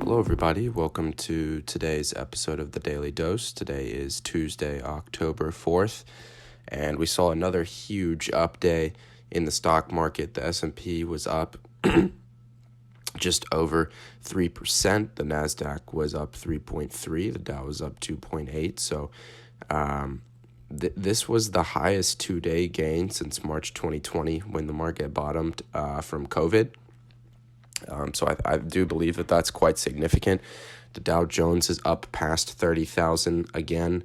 Hello, everybody. Welcome to today's episode of the Daily Dose. Today is Tuesday, October 4th, and we saw another huge up day in the stock market. The S&P was up just over 3%. The NASDAQ was up 3.3. The Dow was up 2.8. So this was the highest two-day gain since March 2020 when the market bottomed from COVID. So I do believe that that's quite significant. The Dow Jones is up past 30,000 again.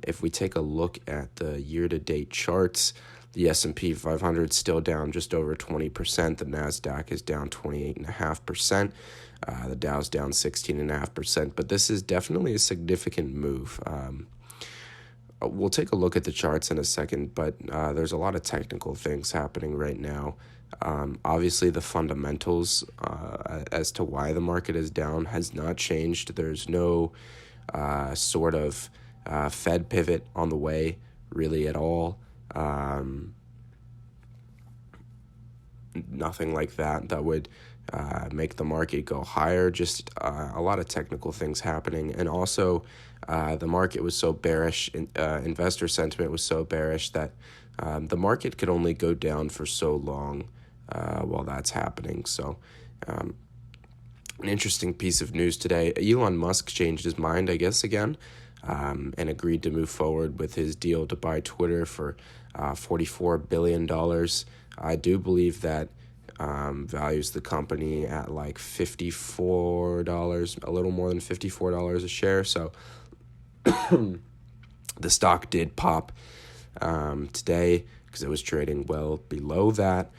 If we take a look at the year-to-date charts, the S&P 500 is still down just over 20%. The NASDAQ is down 28.5%. The Dow's down 16.5%. But this is definitely a significant move. We'll take a look at the charts in a second, but there's a lot of technical things happening right now. Obviously, the fundamentals as to why the market is down has not changed. There's no sort of Fed pivot on the way, really, at all. Nothing like that would make the market go higher. Just a lot of technical things happening. And also, the market was so bearish, investor sentiment was so bearish that the market could only go down for so long while that's happening. So an interesting piece of news today. Elon Musk changed his mind, I guess, again, and agreed to move forward with his deal to buy Twitter for $44 billion. I do believe that values the company at like $54, a little more than $54 a share. So the stock did pop today because it was trading well below that.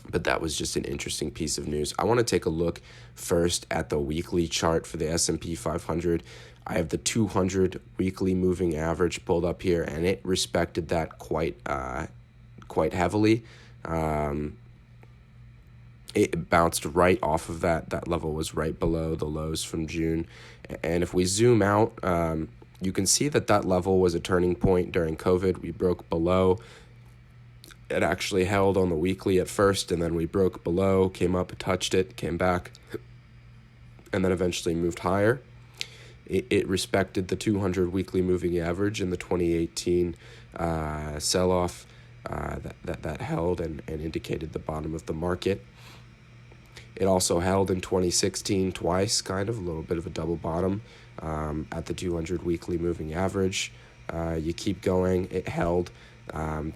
But that was just an interesting piece of news. I want to take a look first at the weekly chart for the S&P 500. I have the 200 weekly moving average pulled up here, and it respected that quite heavily. It bounced right off of that. That level was right below the lows from June. And if we zoom out, you can see that level was a turning point during COVID. We broke below. It actually held on the weekly at first, and then we broke below, came up, touched it, came back, and then eventually moved higher. It respected the 200 weekly moving average in the 2018 sell-off that held and indicated the bottom of the market. It also held in 2016 twice, kind of a little bit of a double bottom at the 200 weekly moving average. You keep going, it held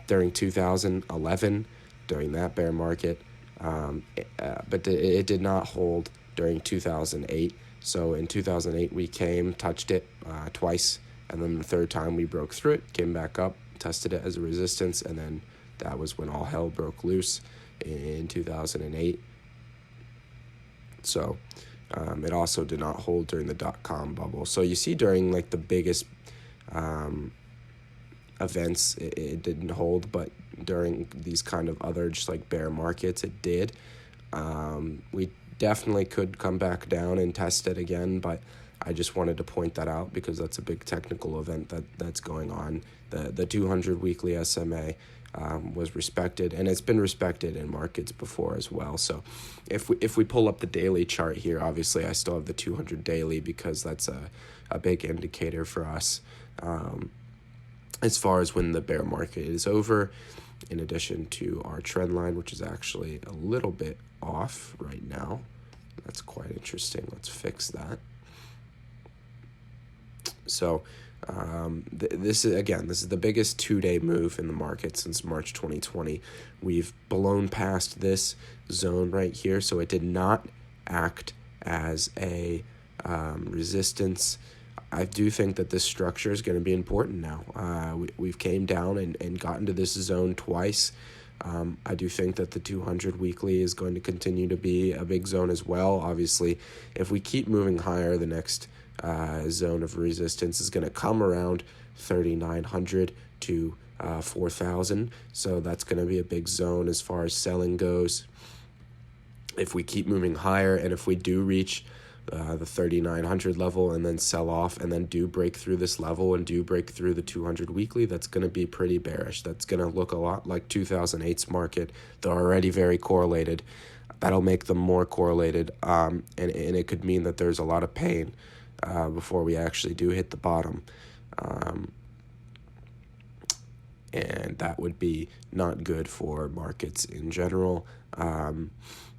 during 2011, during that bear market, but it did not hold during 2008. So in 2008, we touched it twice, and then the third time we broke through it, came back up, tested it as a resistance, and then that was when all hell broke loose in 2008. So it also did not hold during the dot-com bubble. So you see during like the biggest events, it didn't hold, but during these kind of other just like bear markets, it did. We definitely could come back down and test it again, but I just wanted to point that out because that's a big technical event that's going on. The 200 weekly SMA was respected, and it's been respected in markets before as well. So if we pull up the daily chart here, obviously I still have the 200 daily because that's a big indicator for us as far as when the bear market is over, in addition to our trend line, which is actually a little bit off right now. That's quite interesting. Let's fix that. So this is the biggest two-day move in the market since March 2020. We've blown past this zone right here, so it did not act as a resistance. I do think that this structure is going to be important now. We've came down and gotten to this zone twice. I do think that the 200 weekly is going to continue to be a big zone as well. Obviously, if we keep moving higher, the next zone of resistance is going to come around 3,900 to 4,000. So that's going to be a big zone as far as selling goes. If we keep moving higher, and if we do reach the 3,900 level and then sell off and then do break through this level and do break through the 200 weekly, that's going to be pretty bearish. That's going to look a lot like 2008's market. They're already very correlated. That'll make them more correlated, and it could mean that there's a lot of pain before we actually do hit the bottom. And that would be not good for markets in general.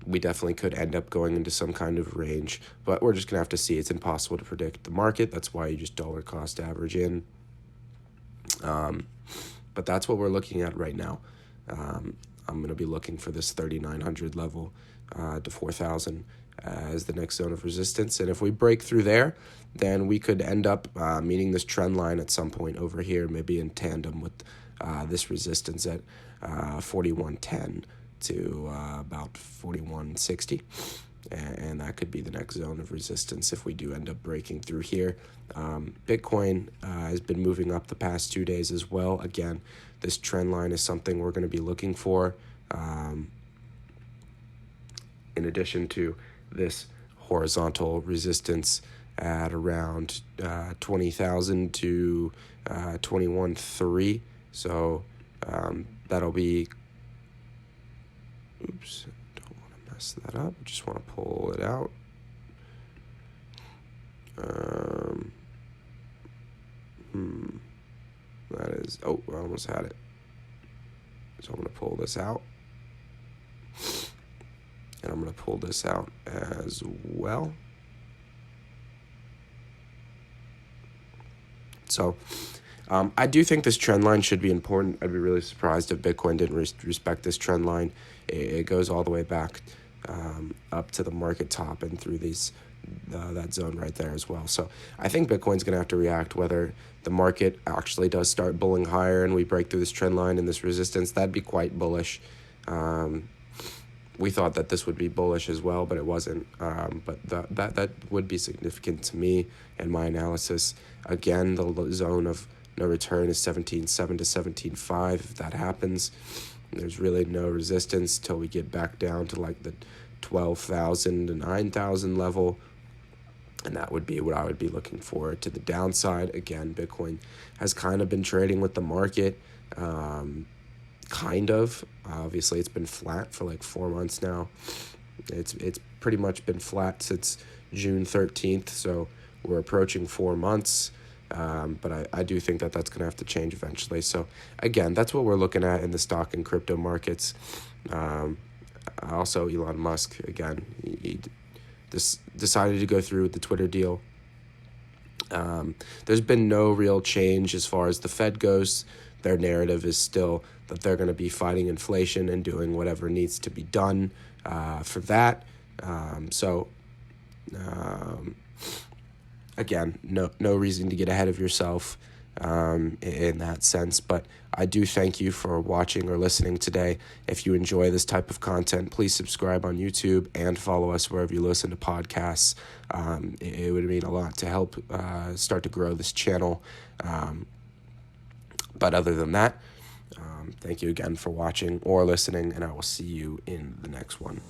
We definitely could end up going into some kind of range, but we're just going to have to see. It's impossible to predict the market. That's why you just dollar cost average in. But that's what we're looking at right now. I'm going to be looking for this 3,900 level to 4,000 as the next zone of resistance. And if we break through there, then we could end up meeting this trend line at some point over here, maybe in tandem with this resistance at 4110 to about 4160. And that could be the next zone of resistance if we do end up breaking through here. Bitcoin has been moving up the past 2 days as well. Again, this trend line is something we're going to be looking for. In addition to this horizontal resistance at around 20,000 to 21.3. So that'll be, oops, don't want to mess that up. Just want to pull it out. That is, oh, I almost had it. So I'm going to pull this out. And I'm going to pull this out as well. So I do think this trend line should be important. I'd be really surprised if Bitcoin didn't respect this trend line. It goes all the way back up to the market top and through these that zone right there as well. So I think Bitcoin's going to have to react whether the market actually does start bulling higher and we break through this trend line and this resistance. That'd be quite bullish. We thought that this would be bullish as well, but it wasn't. But that would be significant to me and my analysis. Again, the zone of no return is 17.7 to 17.5. If that happens, there's really no resistance till we get back down to like the 12,000 to 9,000 level. And that would be what I would be looking for to the downside. Again, Bitcoin has kind of been trading with the market. Kind of. Obviously, it's been flat for like 4 months now. It's pretty much been flat since June 13th, so we're approaching 4 months. But I do think that that's going to have to change eventually. So, again, that's what we're looking at in the stock and crypto markets. Also, Elon Musk, again, he decided to go through with the Twitter deal. There's been no real change as far as the Fed goes. Their narrative is still that they're going to be fighting inflation and doing whatever needs to be done for that. Again, no reason to get ahead of yourself in that sense. But I do thank you for watching or listening today. If you enjoy this type of content, please subscribe on YouTube and follow us wherever you listen to podcasts. It would mean a lot to help start to grow this channel. But other than that, thank you again for watching or listening, and I will see you in the next one.